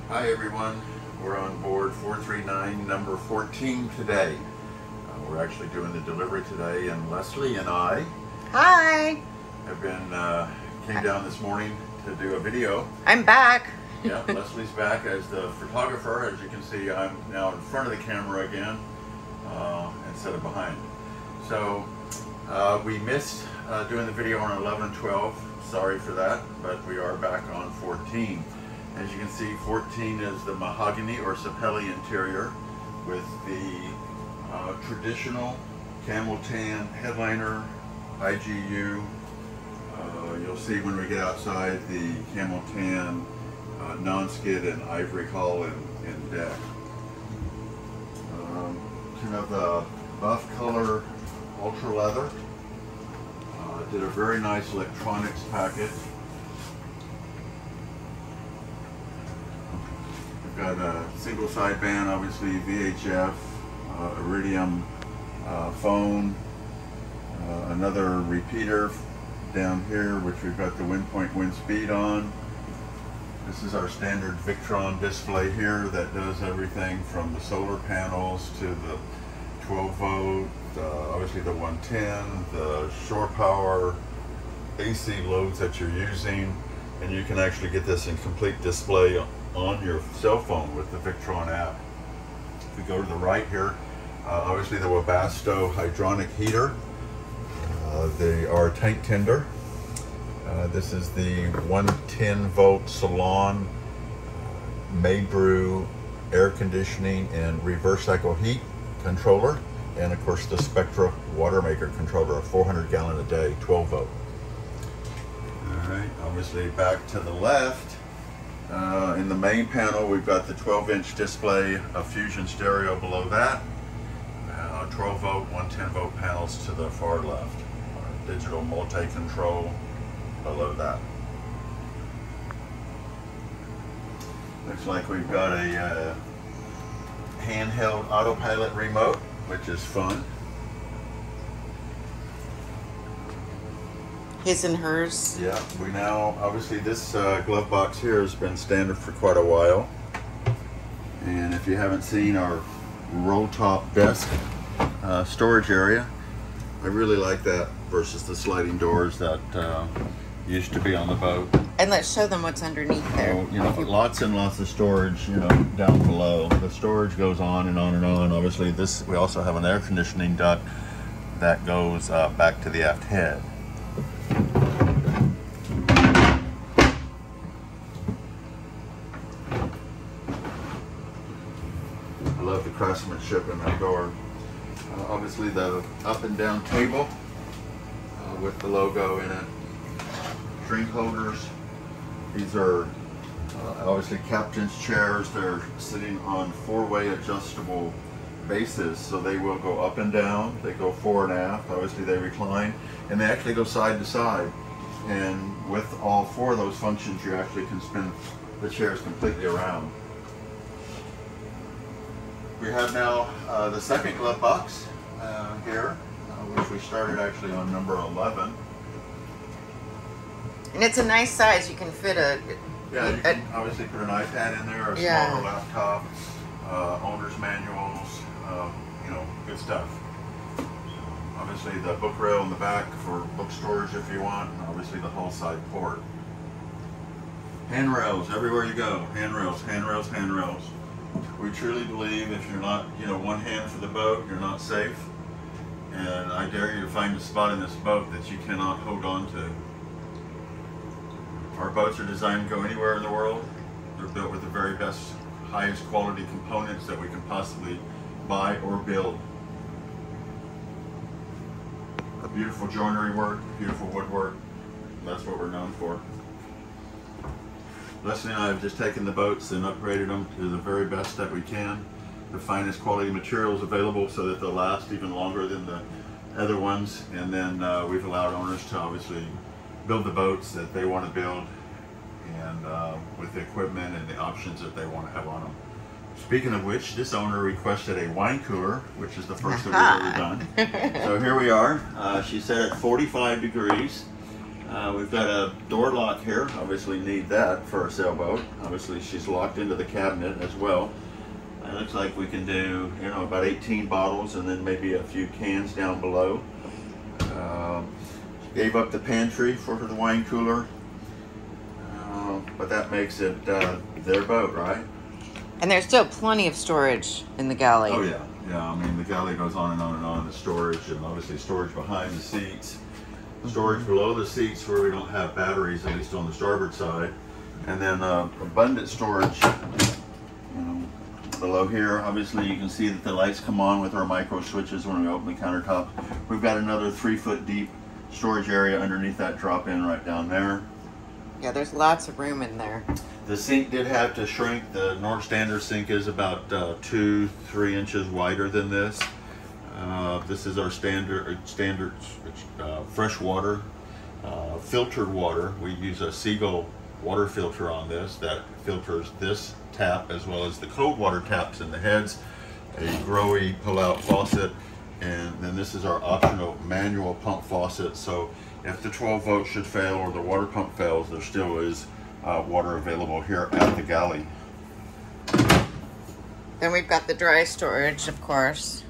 Hi everyone, we're on board 439 number 14 today. We're actually doing the delivery today, and Leslie and I Hi. have been came down this morning to do a video. I'm back. Yeah, Leslie's back as the photographer. As you can see, I'm now in front of the camera again instead of behind. So we missed doing the video on 11 and 12. Sorry for that, but we are back on 14. As you can see, 14 is the mahogany or sapelli interior with the traditional camel tan headliner, IGU. You'll see when we get outside the camel tan non-skid and ivory hull and deck. Kind of the buff color ultra leather. Did a very nice electronics package. We've got a single sideband, obviously VHF, iridium phone, another repeater down here, which we've got the wind point wind speed on. This is our standard Victron display here that does everything from the solar panels to the 12 volt, obviously the 110, the shore power, AC loads that you're using, and you can actually get this in complete display on your cell phone with the Victron app. If we go to the right here, obviously the Webasto hydronic heater, our tank tender. This is the 110 volt salon made brew air conditioning and reverse cycle heat controller, and of course the Spectra water maker controller, a 400 gallon a day 12 volt. All right, obviously back to the left, in the main panel we've got the 12-inch display of Fusion stereo below that, 12 volt 110 volt panels to the far left, digital multi-control below that. Looks like we've got a handheld autopilot remote, which is fun. His and hers. Yeah, we now, obviously this glove box here has been standard for quite a while. And if you haven't seen our roll top desk storage area, I really like that versus the sliding doors that used to be on the boat. And let's show them what's underneath there. So, you know, lots and lots of storage, you know, down below. The storage goes on and on and on. Obviously this, we also have an air conditioning duct that goes back to the aft head. I love the craftsmanship in that door. Obviously the up and down table with the logo in it. Drink holders. These are obviously captain's chairs. They're sitting on four-way adjustable bases, so they will go up and down. They go fore and aft. Obviously they recline, and they actually go side to side. And with all four of those functions, you actually can spin the chairs completely around. We have now the second glove box here, which we started actually on number 11. And it's a nice size. You can fit a... Yeah, you can obviously put an iPad in there, a smaller laptop, owner's manuals, you know, good stuff. Obviously the book rail in the back for book storage if you want, and obviously the hull side port. Handrails everywhere you go. Handrails, handrails, handrails. We truly believe if you're not, you know, one hand for the boat, you're not safe. And I dare you to find a spot in this boat that you cannot hold on to. Our boats are designed to go anywhere in the world. They're built with the very best, highest quality components that we can possibly buy or build. A beautiful joinery work, beautiful woodwork. That's what we're known for. Leslie and I have just taken the boats and upgraded them to the very best that we can. The finest quality materials available so that they'll last even longer than the other ones. And then we've allowed owners to obviously build the boats that they want to build, and with the equipment and the options that they want to have on them. Speaking of which, this owner requested a wine cooler, which is the first that we've ever done. So here we are. She set at 45 degrees. We've got a door lock here. Obviously need that for a sailboat. Obviously she's locked into the cabinet as well. It looks like we can do, you know, about 18 bottles and then maybe a few cans down below. Gave up the pantry for the wine cooler, but that makes it their boat, right? And there's still plenty of storage in the galley. Oh yeah, yeah. I mean, the galley goes on and on and on. The storage, and obviously storage behind the seats, storage below the seats where we don't have batteries, at least on the starboard side, and then abundant storage, you know, below here. Obviously, you can see that the lights come on with our micro switches when we open the countertop. We've got another 3-foot deep storage area underneath that drop-in right down there. Yeah, there's lots of room in there. The sink did have to shrink. The North Standard sink is about 2-3 inches wider than this. This is our standard fresh water, filtered water. We use a Seagull water filter on this that filters this tap as well as the cold water taps in the heads, a Growy pull-out faucet, and then this is our optional manual pump faucet. So if the 12 volt should fail or the water pump fails, there still is water available here at the galley. Then we've got the dry storage, of course.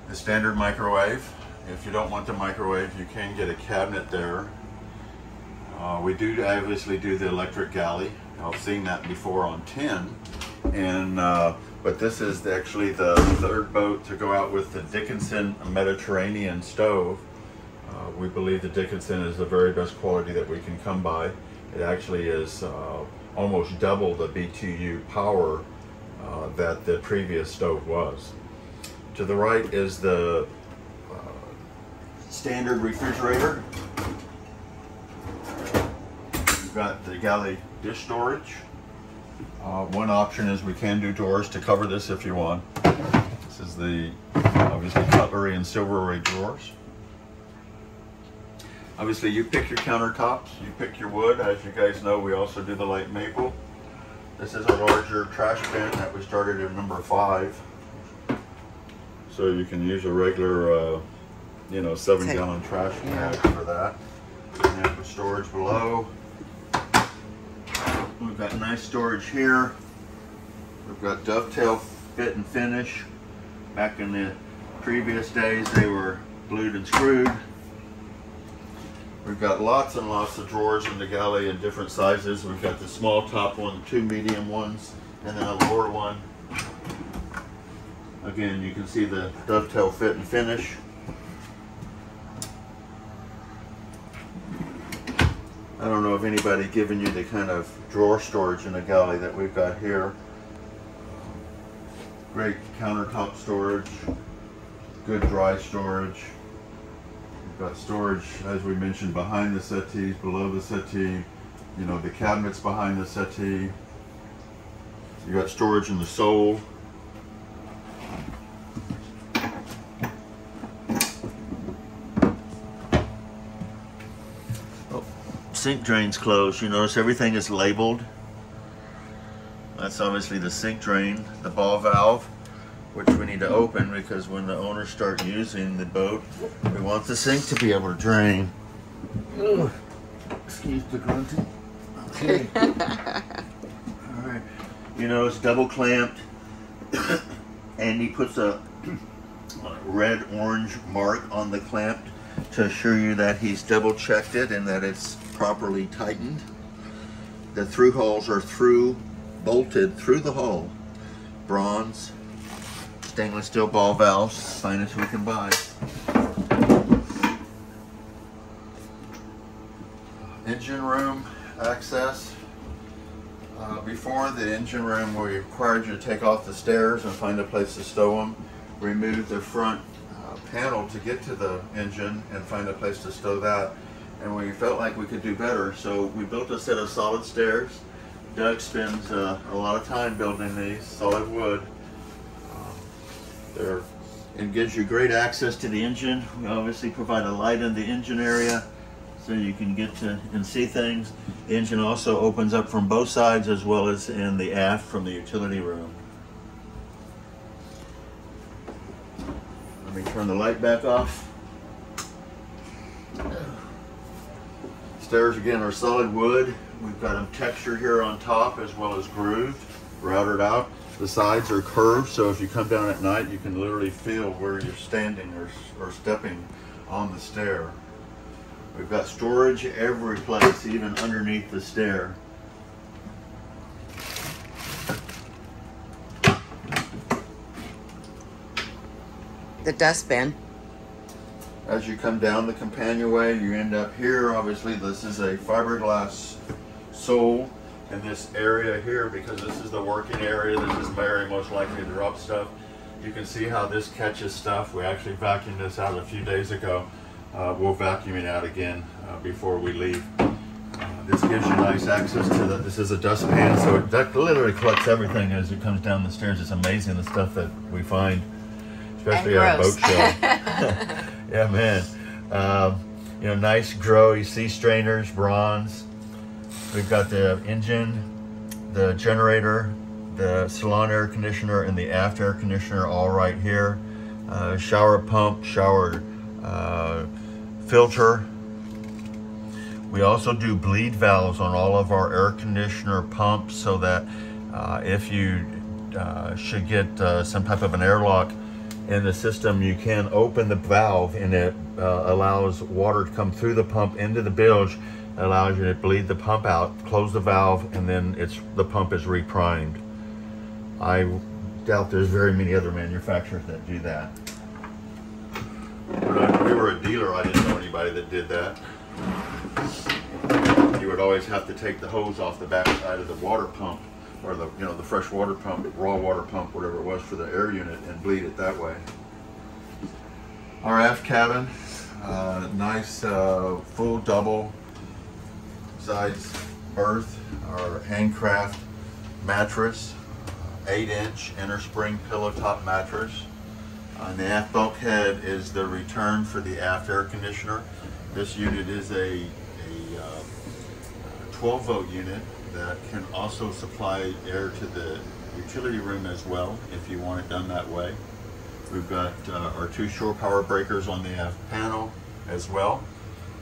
The standard microwave. If you don't want the microwave, you can get a cabinet there. We do obviously do the electric galley. I've seen that before on 10, and but this is actually the third boat to go out with the Dickinson Mediterranean stove. We believe the Dickinson is the very best quality that we can come by. It actually is almost double the BTU power that the previous stove was. To the right is the standard refrigerator. We've got the galley dish storage. One option is we can do doors to cover this if you want. This is the obviously cutlery and silverware drawers. Obviously you pick your countertops, you pick your wood. As you guys know, we also do the light maple. This is a larger trash bin that we started at number 5. So you can use a regular, you know, 7-gallon trash bag for that. And then for storage below. We've got nice storage here. We've got dovetail fit and finish. Back in the previous days, they were glued and screwed. We've got lots and lots of drawers in the galley in different sizes. We've got the small top one, 2 medium ones, and then a lower one. Again, you can see the dovetail fit and finish. I don't know if anybody given you the kind of drawer storage in a galley that we've got here. Great countertop storage, good dry storage. We've got storage, as we mentioned, behind the settees, below the settee, you know, the cabinets behind the settee. You got storage in the sole. Sink drain's closed. You notice everything is labeled. That's obviously the sink drain, the ball valve, which we need to open because when the owners start using the boat, we want the sink to be able to drain. Ugh. Excuse the grunting. Okay. Alright. You know, it's double clamped, and he puts a red-orange mark on the clamp to assure you that he's double checked it and that it's properly tightened. The through holes are bolted through the hull. Bronze, stainless steel ball valves, finest we can buy. Engine room access. Before the engine room, we required you to take off the stairs and find a place to stow them. Remove the front panel to get to the engine and find a place to stow that. And we felt like we could do better, so we built a set of solid stairs. Doug spends a lot of time building these, solid wood. It gives you great access to the engine. We obviously provide a light in the engine area so you can get to and see things. The engine also opens up from both sides as well as in the aft from the utility room. Let me turn the light back off. Stairs again are solid wood. We've got them textured here on top as well as grooved, routed out. The sides are curved, so if you come down at night, you can literally feel where you're standing or stepping on the stair. We've got storage every place, even underneath the stair. The dustbin. As you come down the companionway, you end up here. Obviously, this is a fiberglass sole in this area here because this is the working area. This is Mary most likely to drop stuff. You can see how this catches stuff. We actually vacuumed this out a few days ago. We'll vacuum it out again before we leave. This gives you nice access to the, this is a dustpan, so that literally collects everything as it comes down the stairs. It's amazing the stuff that we find, especially at a boat show. Yeah, man. You know, nice growy sea strainers, bronze. We've got the engine, the generator, the salon air conditioner, and the aft air conditioner all right here. Shower pump, shower filter. We also do bleed valves on all of our air conditioner pumps so that if you should get some type of an airlock in the system, you can open the valve and it allows water to come through the pump into the bilge, allows you to bleed the pump out, close the valve, and then the pump is reprimed. I doubt there's very many other manufacturers that do that. When we were a dealer, I didn't know anybody that did that. You would always have to take the hose off the back side of the water pump, or the the fresh water pump, raw water pump, whatever it was for the air unit, and bleed it that way. Our aft cabin, nice full double sides berth, our handcraft mattress, 8-inch inner spring pillow top mattress. On the aft bulkhead is the return for the aft air conditioner. This unit is a 12-volt unit that can also supply air to the utility room as well, if you want it done that way. We've got our 2 shore power breakers on the aft panel as well.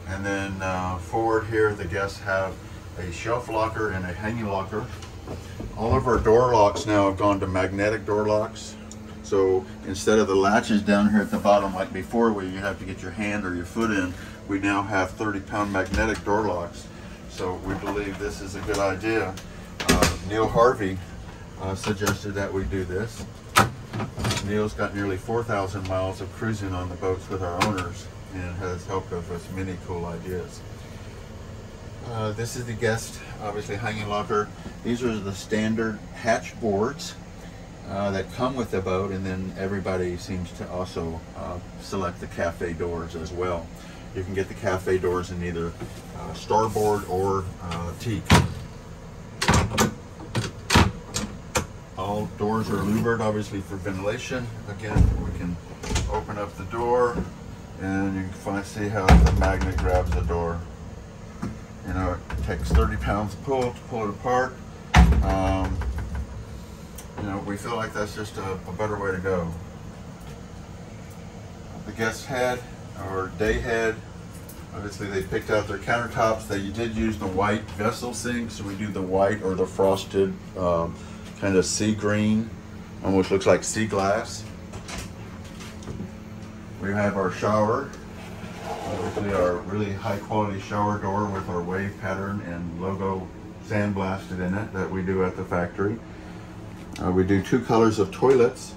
And then forward here, the guests have a shelf locker and a hanging locker. All of our door locks now have gone to magnetic door locks. So instead of the latches down here at the bottom like before where you have to get your hand or your foot in, we now have 30-pound magnetic door locks. So we believe this is a good idea. Neil Harvey suggested that we do this. Neil's got nearly 4,000 miles of cruising on the boats with our owners and has helped us with many cool ideas. This is the guest, obviously, hanging locker. These are the standard hatch boards that come with the boat, and then everybody seems to also select the cafe doors as well. You can get the cafe doors in either starboard or teak. All doors are louvered, obviously, for ventilation. Again, we can open up the door, and you can see how the magnet grabs the door. You know, it takes 30 pounds to pull it apart. You know, we feel like that's just a better way to go. The guest head, or day head, obviously they picked out their countertops. They did use the white vessel sink, so we do the white or the frosted kind of sea green, almost looks like sea glass. We have our shower, obviously our really high quality shower door with our wave pattern and logo sandblasted in it that we do at the factory. We do 2 colors of toilets.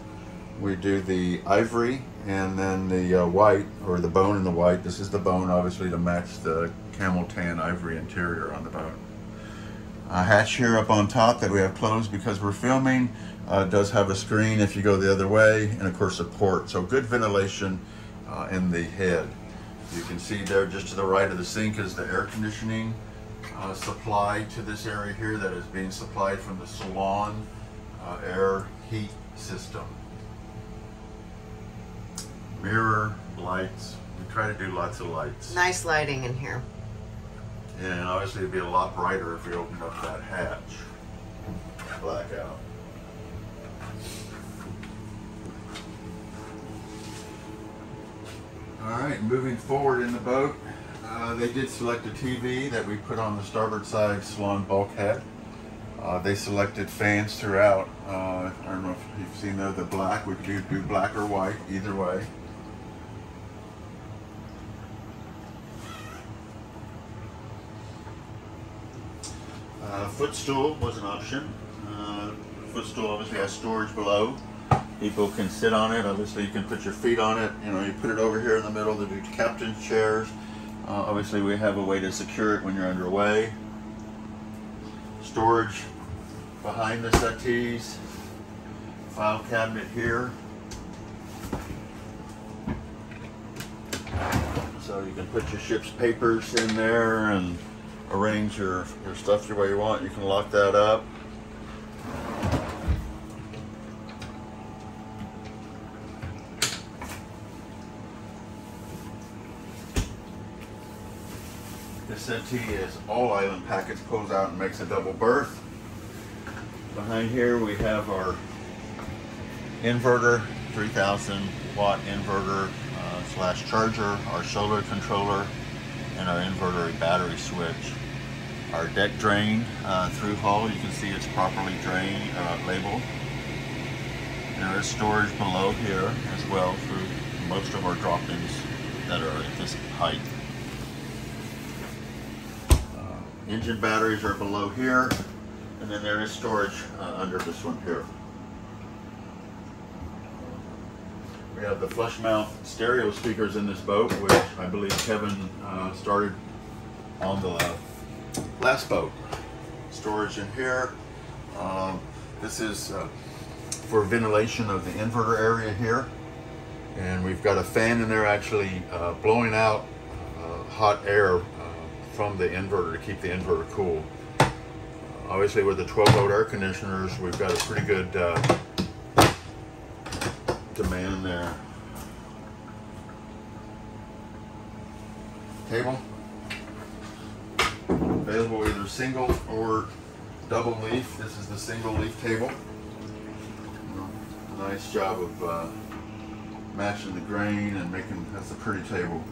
We do the ivory and then the white, or the bone and the white. This is the bone, obviously, to match the camel tan ivory interior on the boat. A hatch here up on top that we have closed because we're filming. Does have a screen if you go the other way, and of course a port. So good ventilation in the head. You can see there just to the right of the sink is the air conditioning supply to this area here that is being supplied from the salon air heat system. Mirror, lights. We try to do lots of lights. Nice lighting in here. And obviously it'd be a lot brighter if we opened up that hatch. Blackout. Alright, moving forward in the boat, They did select a TV that we put on the starboard side salon bulkhead. They selected fans throughout. I don't know if you've seen the black. We could do black or white, either way. Footstool was an option. Footstool obviously has storage below. People can sit on it. Obviously, you can put your feet on it. You know, you put it over here in the middle. They do captain's chairs. Obviously, we have a way to secure it when you're underway. Storage behind the settees. File cabinet here. So you can put your ship's papers in there and arrange your stuff the way you want. You can lock that up. This settee is all island package, pulls out and makes a double berth. Behind here we have our inverter, 3,000 watt inverter slash charger, our solar controller, and our inverter battery switch. Our deck drain through hull, you can see it's properly drained, labeled. There is storage below here as well for most of our drop-ins that are at this height. Engine batteries are below here, and then there is storage under this one here. We have the flush mount stereo speakers in this boat, which I believe Kevin started on the last boat. Storage in here. This is for ventilation of the inverter area here. And we've got a fan in there actually blowing out hot air from the inverter to keep the inverter cool. Obviously with the 12-volt air conditioners, we've got a pretty good demand there. Table. Available either single or double leaf. This is the single leaf table. Nice job of matching the grain and making, that's a pretty table.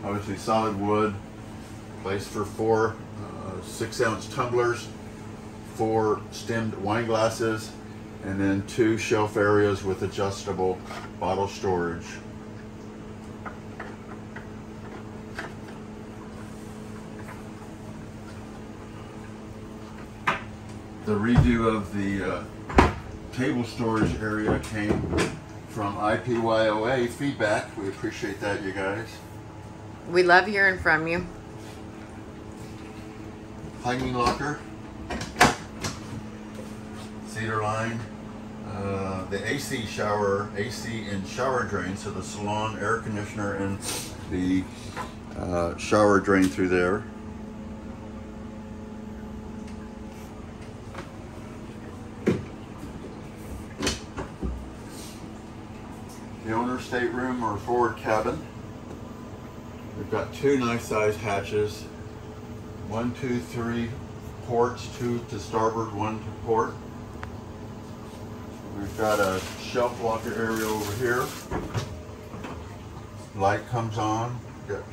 Obviously solid wood. Place for 4 6-ounce tumblers, 4 stemmed wine glasses, and then 2 shelf areas with adjustable bottle storage. The redo of the table storage area came from IPYOA feedback. We appreciate that, you guys. We love hearing from you. Hanging locker, cedar line, the AC and shower drain, so the salon air conditioner and the shower drain through there. The owner's stateroom or forward cabin. We've got 2 nice sized hatches. 1, 2, 3 ports, 2 to starboard, 1 to port. We've got a shelf locker area over here. Light comes on. Got,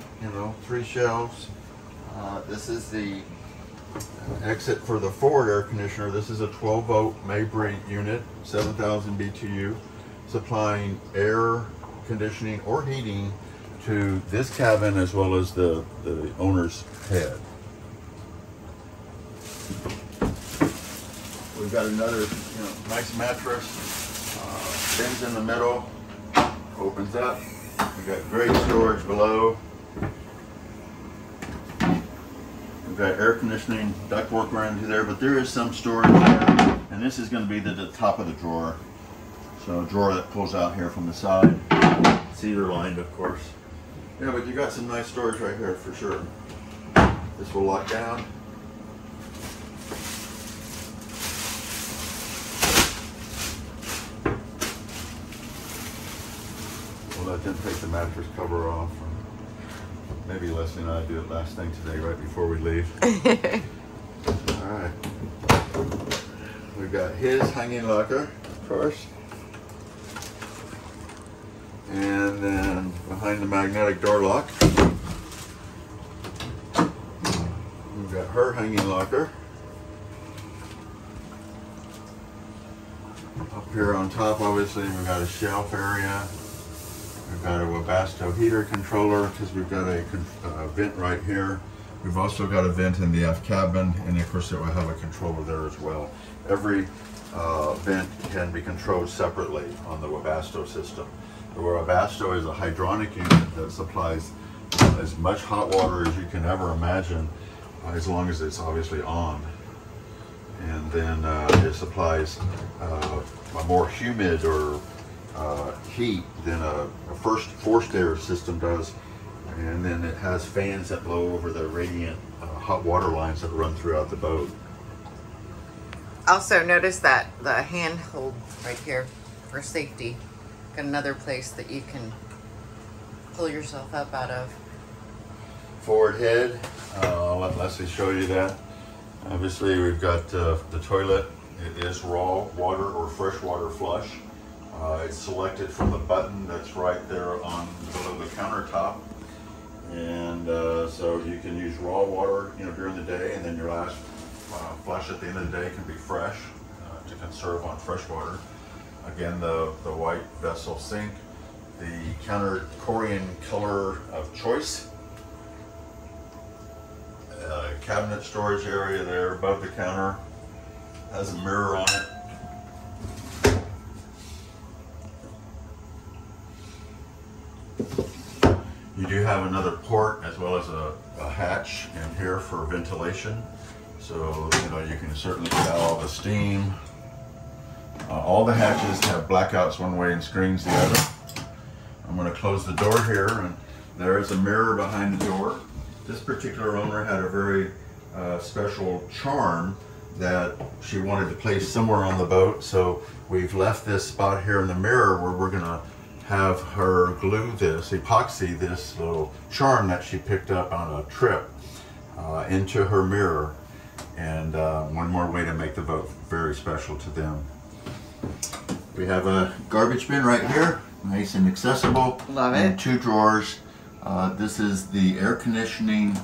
3 shelves. This is the exit for the forward air conditioner. This is a 12-volt Mabry unit, 7,000 BTU, supplying air conditioning or heating to this cabin as well as the owner's head. We've got another nice mattress, bins in the middle, opens up. We've got great storage below. We've got air conditioning ductwork around here there, but there is some storage there. And this is going to be the top of the drawer. So a drawer that pulls out here from the side. Cedar lined, of course. Yeah, but you got some nice storage right here for sure. This will lock down. We'll let them take the mattress cover off. Maybe Leslie and I do it last thing today, right before we leave. All right. We've got his hanging locker, of course. And then behind the magnetic door lock, We've got her hanging locker. Up here on top, obviously, we've got a shelf area. We've got a Webasto heater controller because we've got a vent right here. We've also got a vent in the aft cabin, and of course it will have a controller there as well. Every vent can be controlled separately on the Webasto system. The Webasto is a hydronic unit that supplies as much hot water as you can ever imagine, as long as it's obviously on. And then it supplies a more humid or heat than a forced air system does. And then it has fans that blow over the radiant hot water lines that run throughout the boat. Also, notice that the handhold right here for safety. Got another place that you can pull yourself up out of. Forward head, I'll let Leslie show you that. Obviously, we've got the toilet. It is raw water or freshwater flush. It's selected from the button that's right there on below the countertop. And so you can use raw water, during the day, and then your last flush at the end of the day can be fresh to conserve on fresh water. Again, the white vessel sink, the counter Corian color of choice, cabinet storage area there above the counter, has a mirror on it. You do have another port as well as a hatch in here for ventilation. So, you can certainly get out all the steam. All the hatches have blackouts one way and screens the other. I'm going to close the door here, and there is a mirror behind the door. This particular owner had a very special charm that she wanted to place somewhere on the boat. So we've left this spot here in the mirror where we're going to have her glue this, epoxy this little charm that she picked up on a trip into her mirror. And one more way to make the boat very special to them. We have a garbage bin right here, nice and accessible. Love it. And 2 drawers. This is the air conditioning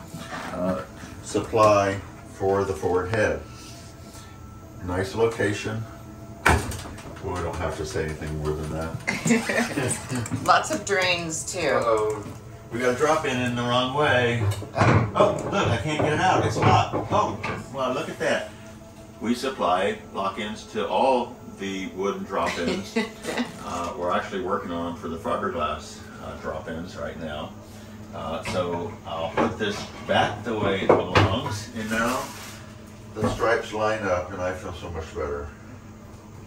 supply for the forward head. Nice location. Well, I don't have to say anything more than that. Lots of drains too. Uh-oh. We got a drop in the wrong way. Oh, look, I can't get it out. It's locked. Oh, well, look at that. We supply lock-ins to all the wooden drop-ins. We're actually working on them for the fiberglass drop-ins right now. So I'll put this back the way it belongs, and now the stripes line up, and I feel so much better.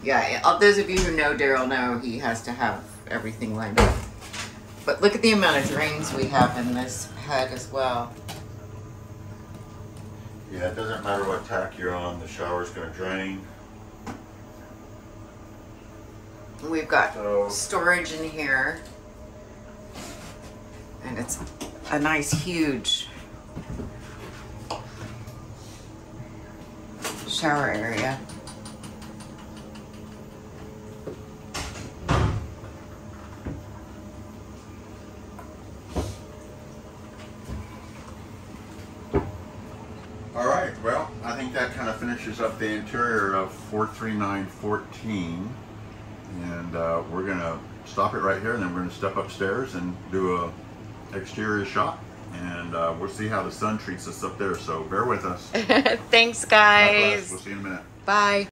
Yeah, those of you who know Daryl know he has to have everything lined up. But look at the amount of drains we have in this head as well. Yeah, it doesn't matter what tack you're on, the shower's going to drain. We've got storage in here. And it's a nice, huge shower area. All right, well, I think that kind of finishes up the interior of 43914. And we're going to stop it right here, and then we're going to step upstairs and do a exterior shot, and we'll see how the sun treats us up there, so bear with us. Thanks, God bless. guys. We'll see you in a minute. Bye.